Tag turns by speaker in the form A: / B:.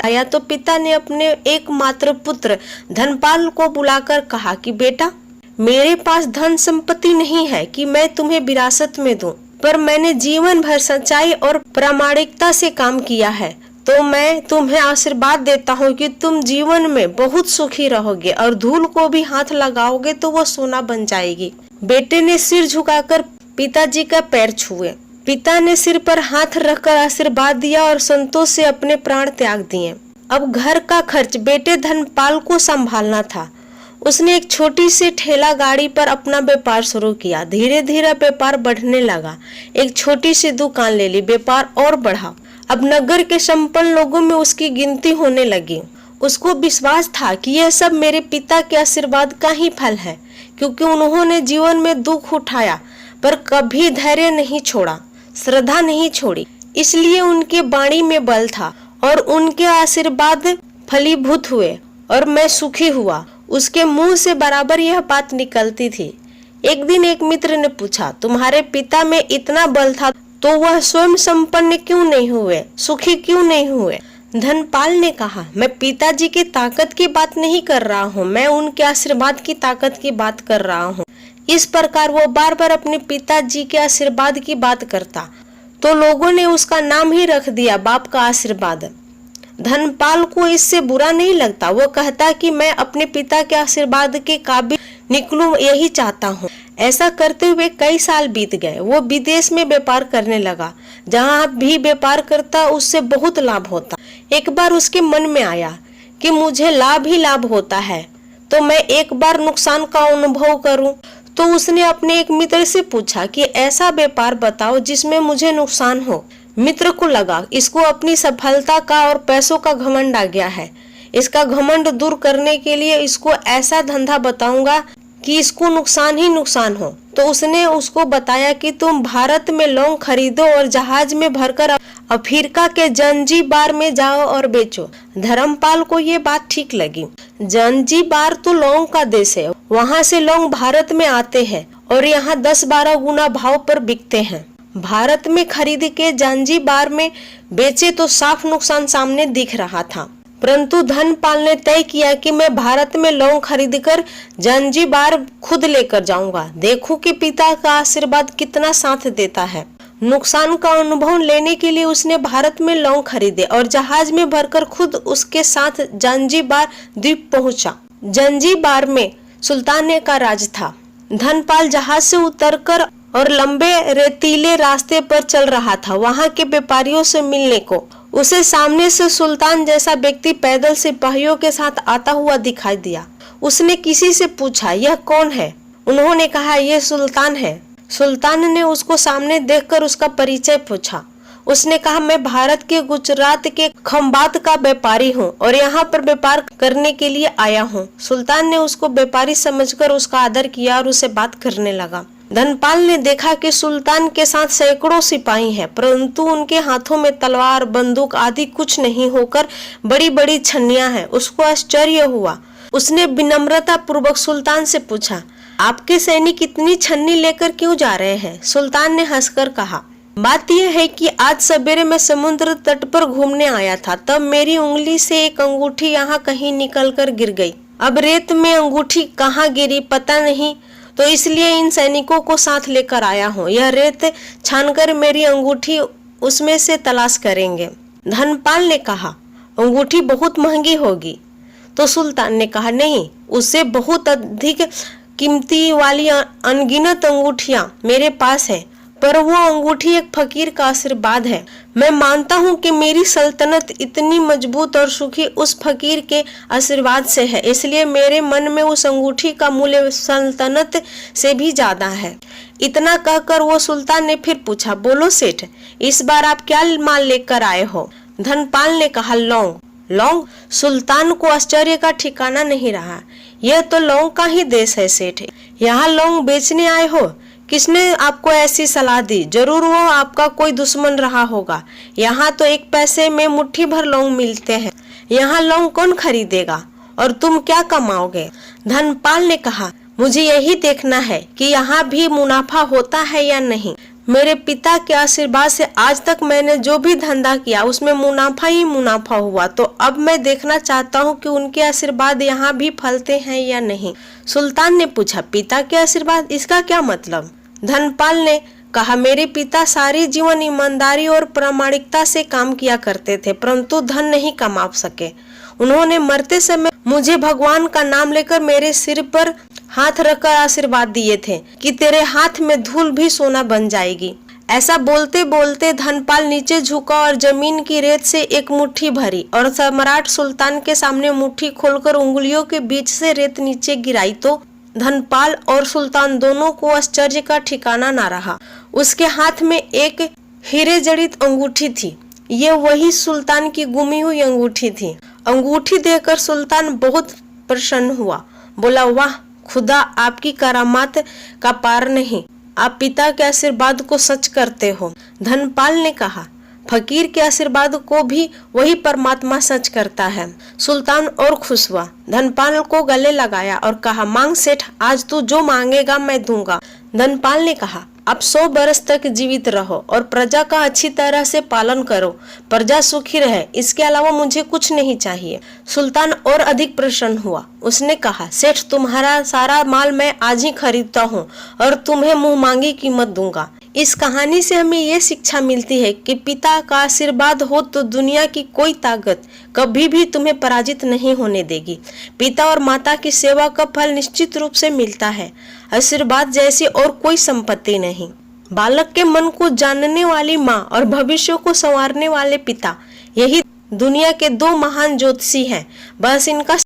A: आया तो पिता ने अपने एकमात्र पुत्र धनपाल को बुलाकर कहा कि बेटा, मेरे पास धन संपत्ति नहीं है कि मैं तुम्हें विरासत में दूं, पर मैंने जीवन भर सच्चाई और प्रामाणिकता से काम किया है, तो मैं तुम्हें आशीर्वाद देता हूँ कि तुम जीवन में बहुत सुखी रहोगे और धूल को भी हाथ लगाओगे तो वो सोना बन जाएगी। बेटे ने सिर झुकाकर पिताजी का पैर छुए। पिता ने सिर पर हाथ रखकर आशीर्वाद दिया और संतोष से अपने प्राण त्याग दिए। अब घर का खर्च बेटे धनपाल को संभालना था। उसने एक छोटी सी ठेला गाड़ी पर अपना व्यापार शुरू किया। धीरे धीरे व्यापार बढ़ने लगा। एक छोटी सी दुकान ले ली, व्यापार और बढ़ा। अब नगर के संपन्न लोगों में उसकी गिनती होने लगी। उसको विश्वास था कि यह सब मेरे पिता के आशीर्वाद का ही फल है, क्योंकि उन्होंने जीवन में दुख उठाया पर कभी धैर्य नहीं छोड़ा, श्रद्धा नहीं छोड़ी। इसलिए उनके वाणी में बल था और उनके आशीर्वाद फलीभूत हुए और मैं सुखी हुआ। उसके मुंह से बराबर यह बात निकलती थी। एक दिन एक मित्र ने पूछा, तुम्हारे पिता में इतना बल था तो वह स्वयं संपन्न क्यों नहीं हुए, सुखी क्यों नहीं हुए? धनपाल ने कहा, मैं पिताजी की ताकत की बात नहीं कर रहा हूँ, मैं उनके आशीर्वाद की ताकत की बात कर रहा हूँ। इस प्रकार वो बार बार अपने पिताजी के आशीर्वाद की बात करता तो लोगों ने उसका नाम ही रख दिया बाप का आशीर्वाद। धनपाल को इससे बुरा नहीं लगता। वो कहता कि मैं अपने पिता के आशीर्वाद के काबिल निकलूं, यही चाहता हूँ। ऐसा करते हुए कई साल बीत गए। वो विदेश में व्यापार करने लगा। जहाँ भी व्यापार करता उससे बहुत लाभ होता। एक बार उसके मन में आया कि मुझे लाभ ही लाभ होता है, तो मैं एक बार नुकसान का अनुभव करूं। तो उसने अपने एक मित्र से पूछा कि ऐसा व्यापार बताओ जिसमें मुझे नुकसान हो। मित्र को लगा इसको अपनी सफलता का और पैसों का घमंड आ गया है। इसका घमंड दूर करने के लिए इसको ऐसा धंधा बताऊंगा कि इसको नुकसान ही नुकसान हो। तो उसने उसको बताया कि तुम भारत में लौंग खरीदो और जहाज में भरकर अफ्रीका के जंजीबार में जाओ और बेचो। धर्मपाल को ये बात ठीक लगी। जंजीबार तो लौंग का देश है, वहाँ से लौंग भारत में आते हैं और यहाँ 10-12 गुना भाव पर बिकते हैं। भारत में खरीद के जंजीबार में बेचे तो साफ नुकसान सामने दिख रहा था, परंतु धनपाल ने तय किया कि मैं भारत में लौंग खरीदकर जंजीबार खुद लेकर जाऊंगा। देखूं कि पिता का आशीर्वाद कितना साथ देता है। नुकसान का अनुभव लेने के लिए उसने भारत में लौंग खरीदे और जहाज में भरकर खुद उसके साथ जंजीबार द्वीप पहुंचा। जंजीबार में सुल्तान का राज था। धनपाल जहाज से उतरकर और लंबे रेतीले रास्ते पर चल रहा था वहां के व्यापारियों से मिलने को। उसे सामने से सुल्तान जैसा व्यक्ति पैदल सिपाहियों के साथ आता हुआ दिखाई दिया। उसने किसी से पूछा, यह कौन है? उन्होंने कहा, यह सुल्तान है। सुल्तान ने उसको सामने देखकर उसका परिचय पूछा। उसने कहा, मैं भारत के गुजरात के खंबात का व्यापारी हूँ और यहाँ पर व्यापार करने के लिए आया हूँ। सुल्तान ने उसको व्यापारी समझकर उसका आदर किया और उससे बात करने लगा। धनपाल ने देखा कि सुल्तान के साथ सैकड़ों सिपाही हैं, परंतु उनके हाथों में तलवार, बंदूक आदि कुछ नहीं होकर बड़ी बड़ी छन्नियां हैं। उसको आश्चर्य हुआ। उसने विनम्रता पूर्वक सुल्तान से पूछा, आपके सैनिक इतनी छन्नी लेकर क्यों जा रहे हैं? सुल्तान ने हंसकर कहा, बात यह है कि आज सवेरे मैं समुद्र तट पर घूमने आया था, तब मेरी उंगली से एक अंगूठी यहाँ कहीं निकलकर गिर गई। अब रेत में अंगूठी कहाँ गिरी पता नहीं, तो इसलिए इन सैनिकों को साथ लेकर आया हूँ। यह रेत छानकर मेरी अंगूठी उसमें से तलाश करेंगे। धनपाल ने कहा, अंगूठी बहुत महंगी होगी। तो सुल्तान ने कहा, नहीं, उससे बहुत अधिक कीमती वाली अनगिनत अंगूठियां मेरे पास है, पर वो अंगूठी एक फकीर का आशीर्वाद है। मैं मानता हूँ कि मेरी सल्तनत इतनी मजबूत और सुखी उस फकीर के आशीर्वाद से है, इसलिए मेरे मन में उस अंगूठी का मूल्य सल्तनत से भी ज्यादा है। इतना कहकर वो सुल्तान ने फिर पूछा, बोलो सेठ, इस बार आप क्या माल लेकर आए हो? धनपाल ने कहा, लौंग। लौंग? सुल्तान को आश्चर्य का ठिकाना नहीं रहा। यह तो लौंग का ही देश है सेठ, यहाँ लौंग बेचने आए हो? किसने आपको ऐसी सलाह दी? जरूर वो आपका कोई दुश्मन रहा होगा। यहाँ तो 1 पैसे में मुट्ठी भर लौंग मिलते हैं। यहाँ लौंग कौन खरीदेगा और तुम क्या कमाओगे? धनपाल ने कहा, मुझे यही देखना है कि यहाँ भी मुनाफा होता है या नहीं। मेरे पिता के आशीर्वाद से आज तक मैंने जो भी धंधा किया उसमें मुनाफा ही मुनाफा हुआ, तो अब मैं देखना चाहता हूँ कि उनके आशीर्वाद यहाँ भी फलते हैं या नहीं। सुल्तान ने पूछा, पिता के आशीर्वाद, इसका क्या मतलब? धनपाल ने कहा, मेरे पिता सारे जीवन ईमानदारी और प्रामाणिकता से काम किया करते थे, परंतु धन नहीं कमा सके। उन्होंने मरते समय मुझे भगवान का नाम लेकर मेरे सिर पर हाथ रखकर आशीर्वाद दिए थे कि तेरे हाथ में धूल भी सोना बन जाएगी। ऐसा बोलते बोलते धनपाल नीचे झुका और जमीन की रेत से एक मुट्ठी भरी और सम्राट सुल्तान के सामने मुट्ठी खोलकर उंगलियों के बीच से रेत नीचे गिराई तो धनपाल और सुल्तान दोनों को आश्चर्य का ठिकाना ना रहा। उसके हाथ में एक हीरे जड़ित अंगूठी थी। ये वही सुल्तान की गुमी हुई अंगूठी थी। अंगूठी देखकर सुल्तान बहुत प्रसन्न हुआ। बोला, वाह खुदा, आपकी करामात का पार नहीं, आप पिता के आशीर्वाद को सच करते हो। धनपाल ने कहा, फकीर के आशीर्वाद को भी वही परमात्मा सच करता है। सुल्तान और खुश हुआ, धनपाल को गले लगाया और कहा, मांग सेठ, आज तू जो मांगेगा मैं दूंगा। धनपाल ने कहा, आप 100 बरस तक जीवित रहो और प्रजा का अच्छी तरह से पालन करो, प्रजा सुखी रहे, इसके अलावा मुझे कुछ नहीं चाहिए। सुल्तान और अधिक प्रसन्न हुआ। उसने कहा, सेठ, तुम्हारा सारा माल मैं आज ही खरीदता हूँ और तुम्हें मुंह मांगी कीमत दूंगा। इस कहानी से हमें ये शिक्षा मिलती है कि पिता का आशीर्वाद हो तो दुनिया की कोई ताकत कभी भी तुम्हें पराजित नहीं होने देगी। पिता और माता की सेवा का फल निश्चित रूप से मिलता है, आशीर्वाद जैसी और कोई संपत्ति नहीं। बालक के मन को जानने वाली माँ और भविष्य को संवारने वाले पिता, यही दुनिया के 2 महान ज्योतिषी हैं। बस इनका